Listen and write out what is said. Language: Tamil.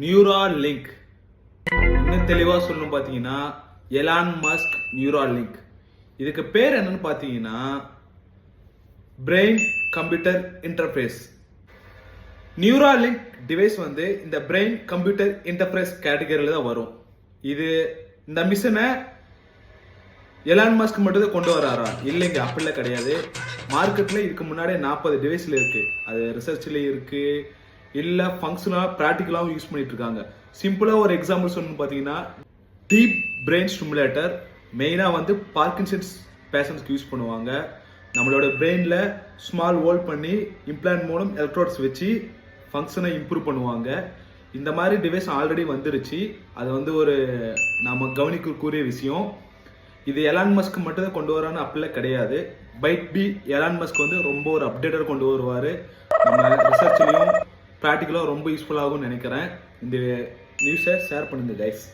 நியூராலிங்க். இன்னும் தெளிவா சொல்லணும் பாத்தீங்கன்னா எலான் மஸ்க் நியூராலிங்க். இதுக்கு பேர் என்னன்னு பாத்தீங்கன்னா brain computer interface. Neuralink device வந்து இந்த பிரெயின் கம்ப்யூட்டர் இன்டர்ஃபேஸ் கேட்டகரியில தான் வரும். இந்த மிஷனை எலான் மஸ்க் மட்டும் தான் கொண்டு வராரா? இல்லைங்க, அப்படிலாம் கிடையாது. மார்க்கெட்ல இதுக்கு முன்னாடி 40 டிவைஸ்ல இருக்கு. அது ரிசர்ச்ல இருக்கு, இல்ல ஃபங்க்ஷனலா பிராக்டிகலாவும் யூஸ் பண்ணிட்டு இருக்காங்க. சிம்பிளா ஒரு எக்ஸாம்பிள் சொல்லணும் பாத்தீங்கன்னா டீப் பிரெயின் ஸ்டிமுலேட்டர் மெயினா வந்து பார்க்கின்சன்ஸ் பேஷண்ட்ஸ்க்கு யூஸ் பண்ணுவாங்க. நம்மளோட பிரெயின்ல ஸ்மால் ஹோல் பண்ணி இம்ப்ளான்ட் மூலம் எலக்ட்ரோட்ஸ் வச்சு ஃபங்க்ஷனை இம்ப்ரூவ் பண்ணுவாங்க. இந்த மாதிரி டிவைஸ் ஆல்ரெடி வந்துருச்சு. அது வந்து ஒரு நாம கவனிக்கக்கூடிய விஷயம். இது எலான் மஸ்க் மட்டும் தான் கொண்டு வரான்னு அப்படிலாம் கிடையாது. பைட் பி எலான் மஸ்க் வந்து ரொம்ப ஒரு அப்டேட்டர் கொண்டு வருவாரு. நம்ம ரிசர்ச்லயும் ப்ராக்டிக்கலாக ரொம்ப யூஸ்ஃபுல்லாகும் நினைக்கிறேன். இந்த நியூஸை ஷேர் பண்ணுங்க கைஸ்.